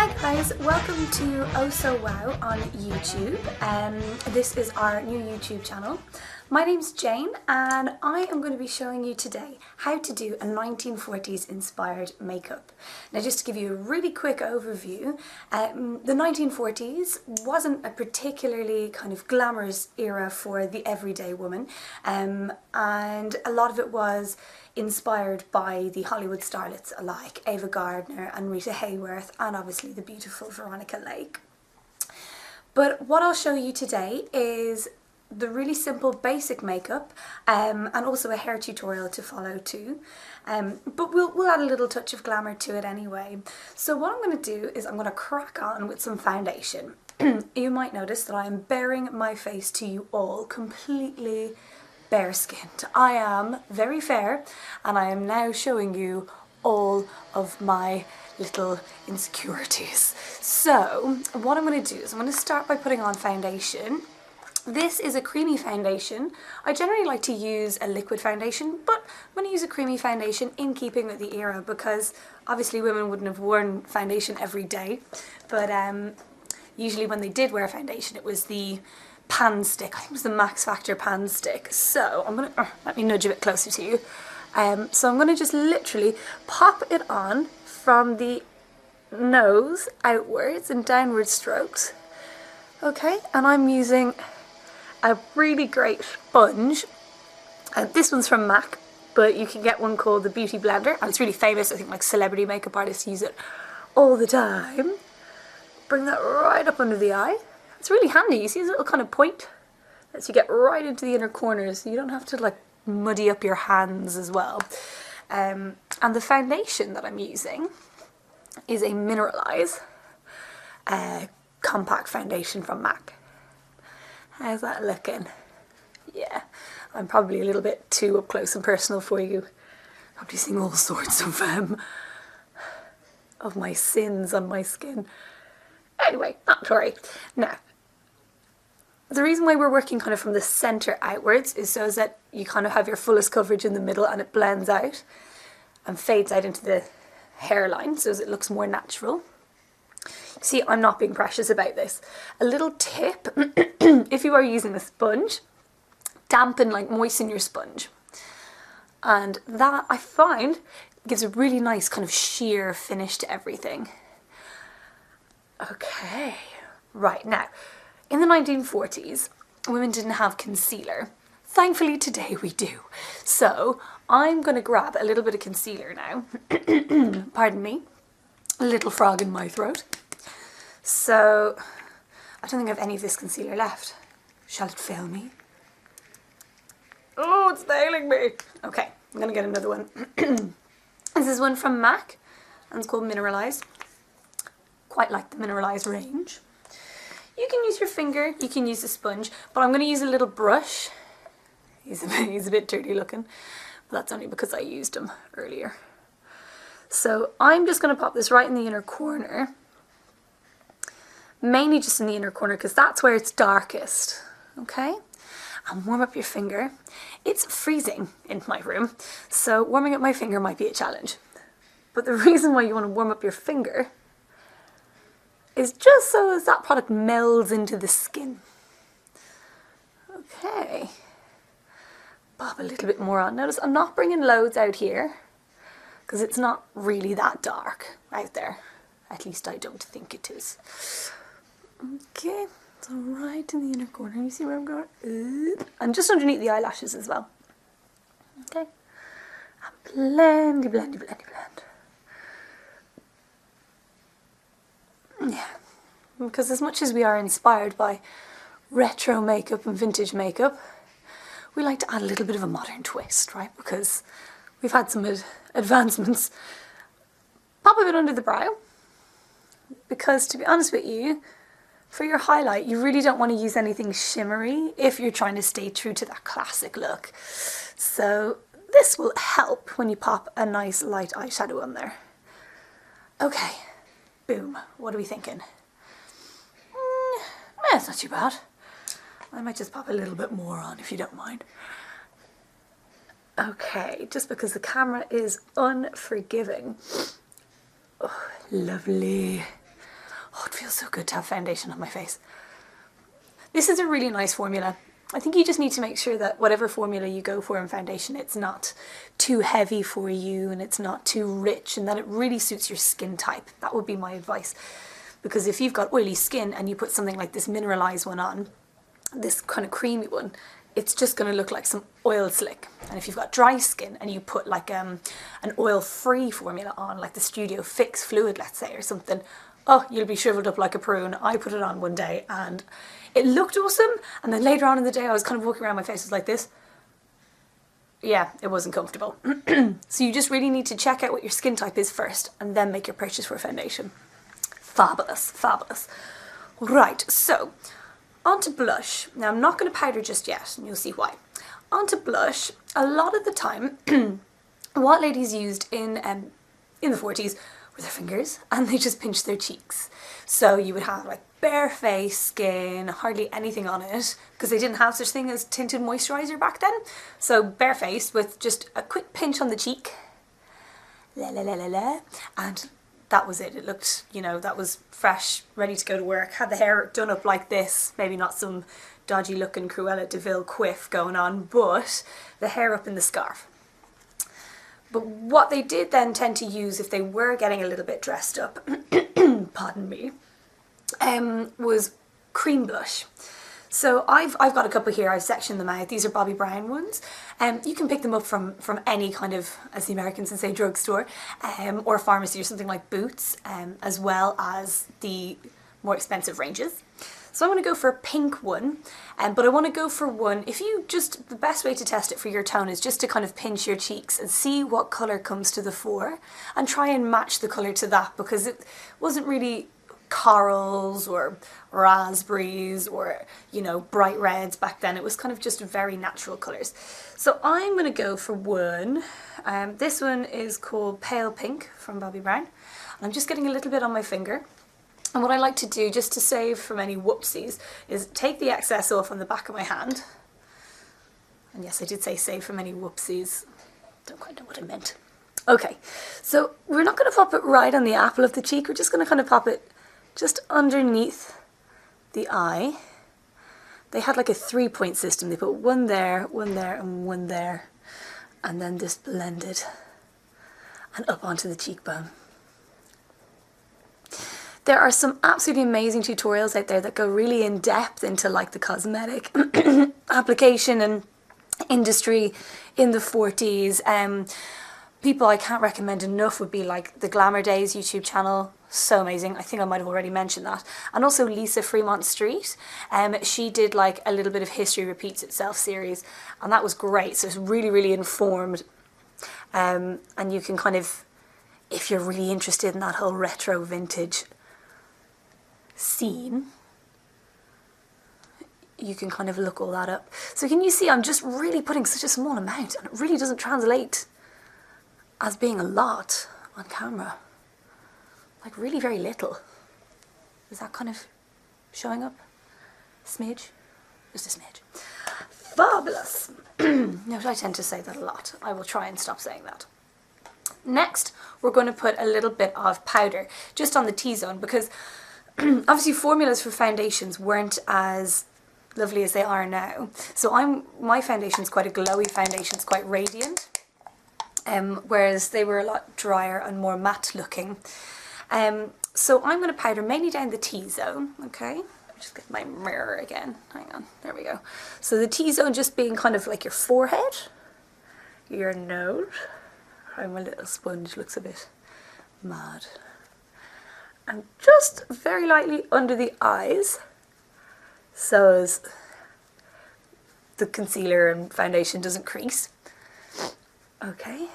Hi guys, welcome to Oh So Wow on YouTube. This is our new YouTube channel. My name's Jane and I am going to be showing you today how to do a 1940s inspired makeup. Now just to give you a really quick overview, the 1940s wasn't a particularly kind of glamorous era for the everyday woman, and a lot of it was inspired by the Hollywood starlets alike, Ava Gardner and Rita Hayworth, and obviously the beautiful Veronica Lake. But what I'll show you today is the really simple basic makeup and also a hair tutorial to follow too. But we'll add a little touch of glamour to it anyway. So what I'm going to do is I'm going to crack on with some foundation. You might notice that I am baring my face to you all, completely bare-skinned. I am very fair and I am now showing you all of my little insecurities. So what I'm going to do is I'm going to start by putting on foundation. This is a creamy foundation. I generally like to use a liquid foundation, but I'm going to use a creamy foundation in keeping with the era because obviously women wouldn't have worn foundation every day, but usually when they did wear foundation it was the pan stick. I think it was the Max Factor pan stick. So I'm going to, let me nudge a bit closer to you. So I'm going to just literally pop it on from the nose outwards in downward strokes. Okay, and I'm using a really great sponge. This one's from MAC, but you can get one called the Beauty Blender, and it's really famous. I think like celebrity makeup artists use it all the time. Bring that right up under the eye. It's really handy. You see this little kind of point? Lets you get right into the inner corners, so you don't have to like muddy up your hands as well. And the foundation that I'm using is a Mineralize compact foundation from MAC. How's that looking? Yeah, I'm probably a little bit too up close and personal for you. Probably seeing all sorts of my sins on my skin. Anyway, not to worry. Now, the reason why we're working kind of from the centre outwards is so that you kind of have your fullest coverage in the middle and it blends out and fades out into the hairline so as it looks more natural. See, I'm not being precious about this. A little tip, if you are using a sponge, dampen, like moisten your sponge. And that, I find, gives a really nice kind of sheer finish to everything. Okay, right, now, in the 1940s, women didn't have concealer. Thankfully today we do. So I'm going to grab a little bit of concealer now. Pardon me, a little frog in my throat. So I don't think I have any of this concealer left. Shall it fail me? Oh, it's failing me. Okay, I'm going to get another one. This is one from MAC and it's called Mineralize. Quite like the Mineralize range. You can use your finger, you can use a sponge, but I'm going to use a little brush. He's a bit dirty looking, but that's only because I used him earlier. So I'm just going to pop this right in the inner corner. Mainly just in the inner corner because that's where it's darkest. Okay? And warm up your finger. It's freezing in my room, so warming up my finger might be a challenge. But the reason why you want to warm up your finger is just so as that product melds into the skin. Okay. Pop a little bit more on. Notice I'm not bringing loads out here because it's not really that dark out there. At least I don't think it is. Okay, so right in the inner corner. You see where I'm going? And just underneath the eyelashes as well. Okay. And blendy, blendy, blendy, blend. Yeah, because as much as we are inspired by retro makeup and vintage makeup, we like to add a little bit of a modern twist, right? Because we've had some advancements. Pop a bit under the brow, because to be honest with you, for your highlight, you really don't want to use anything shimmery if you're trying to stay true to that classic look. So this will help when you pop a nice light eyeshadow on there. Okay. Boom. What are we thinking? It's not too bad. I might just pop a little bit more on if you don't mind. Okay, just because the camera is unforgiving. Oh, lovely. Oh, it feels so good to have foundation on my face. This is a really nice formula. I think you just need to make sure that whatever formula you go for in foundation, it's not too heavy for you and it's not too rich, and that it really suits your skin type. That would be my advice. Because if you've got oily skin and you put something like this Mineralize one on, this kind of creamy one, it's just going to look like some oil slick. And if you've got dry skin and you put like an oil-free formula on, like the Studio Fix Fluid, let's say, or something, oh, you'll be shriveled up like a prune. I put it on one day and it looked awesome, and then later on in the day I was kind of walking around, my face was like this. Yeah, it wasn't comfortable. So you just really need to check out what your skin type is first and then make your purchase for foundation. Fabulous, fabulous. Right, so onto blush. Now I'm not going to powder just yet, and you'll see why. Onto blush, a lot of the time what ladies used in the 40s were their fingers, and they just pinched their cheeks. So you would have like bare face, skin, hardly anything on it, because they didn't have such thing as tinted moisturiser back then. So bare face with just a quick pinch on the cheek, la la la la la, and that was it. It looked, you know, that was fresh, ready to go to work. Had the hair done up like this, maybe not some dodgy looking Cruella de Vil quiff going on, but the hair up in the scarf. But what they did then tend to use if they were getting a little bit dressed up, pardon me, was cream blush. So I've got a couple here, I've sectioned them out. These are Bobbi Brown ones. You can pick them up from any kind of, as the Americans would say, drugstore, or pharmacy or something like Boots, as well as the more expensive ranges. So I'm going to go for a pink one, but I want to go for one, the best way to test it for your tone is just to kind of pinch your cheeks and see what colour comes to the fore and try and match the colour to that, because it wasn't really corals or raspberries or, you know, bright reds back then. It was kind of just very natural colours. So I'm going to go for one. This one is called Pale Pink from Bobbi Brown. And I'm just getting a little bit on my finger. And what I like to do, just to save from any whoopsies, is take the excess off on the back of my hand. And yes, I did say save from any whoopsies. Don't quite know what I meant. Okay, so we're not going to pop it right on the apple of the cheek. We're just going to kind of pop it just underneath the eye. They had like a 3-point system. They put one there, and one there. And then this blended and up onto the cheekbone. There are some absolutely amazing tutorials out there that go really in depth into like the cosmetic application and industry in the 40s. People I can't recommend enough would be like the Glamour Days YouTube channel. So amazing. I think I might have already mentioned that. And also Lisa Fremont Street. She did like a little bit of History Repeats Itself series, and that was great. So it's really, really informed. And you can kind of, if you're really interested in that whole retro vintage scene, you can kind of look all that up. So can you see I'm just really putting such a small amount, and it really doesn't translate as being a lot on camera. Like really very little. Is that kind of showing up? Smidge? Just a smidge. Fabulous. Note I tend to say that a lot. I will try and stop saying that. Next, we're going to put a little bit of powder just on the T-zone, because obviously formulas for foundations weren't as lovely as they are now. So my foundation's quite a glowy foundation, it's quite radiant, whereas they were a lot drier and more matte looking. So I'm going to powder mainly down the T-zone, okay? Let me just get my mirror again. Hang on, there we go. So the T-zone just being kind of like your forehead, your nose. Oh, my little sponge looks a bit mad. And just very lightly under the eyes, so as the concealer and foundation doesn't crease. Okay.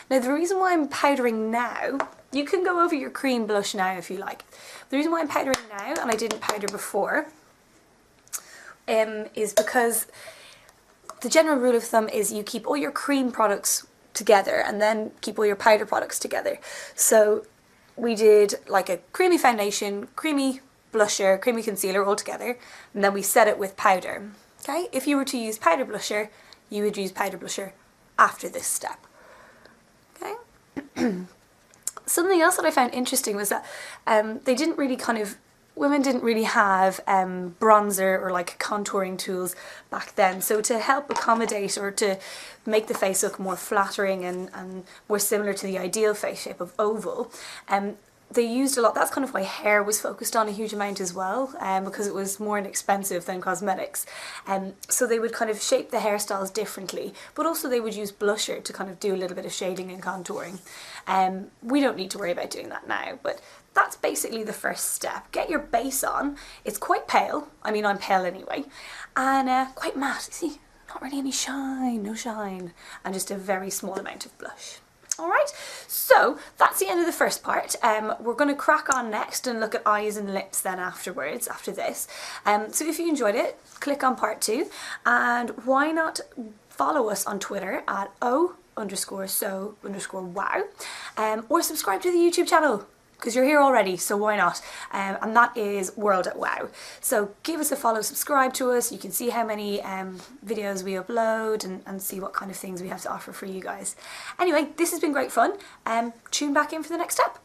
Now the reason why I'm powdering now, you can go over your cream blush now if you like. The reason why I'm powdering now and I didn't powder before is because the general rule of thumb is you keep all your cream products together and then keep all your powder products together. So we did like a creamy foundation, creamy blusher, creamy concealer all together, and then we set it with powder. Okay, if you were to use powder blusher, you would use powder blusher after this step. Okay. Something else that I found interesting was that they didn't really women didn't really have bronzer or like contouring tools back then. So to help accommodate or to make the face look more flattering and more similar to the ideal face shape of oval, they used a lot. That's kind of why hair was focused on a huge amount as well, because it was more inexpensive than cosmetics. So they would kind of shape the hairstyles differently, but also they would use blusher to kind of do a little bit of shading and contouring. We don't need to worry about doing that now, but that's basically the first step. Get your base on. It's quite pale. I mean, I'm pale anyway, and quite matte. See, not really any shine, no shine, and just a very small amount of blush. Alright, so that's the end of the first part. We're going to crack on next and look at eyes and lips then afterwards, after this. So if you enjoyed it, click on part 2, and why not follow us on Twitter at o_so_wow, or subscribe to the YouTube channel, because you're here already, so why not? And that is World at Wow. So give us a follow, subscribe to us. You can see how many videos we upload and see what kind of things we have to offer for you guys. Anyway, this has been great fun. Tune back in for the next step.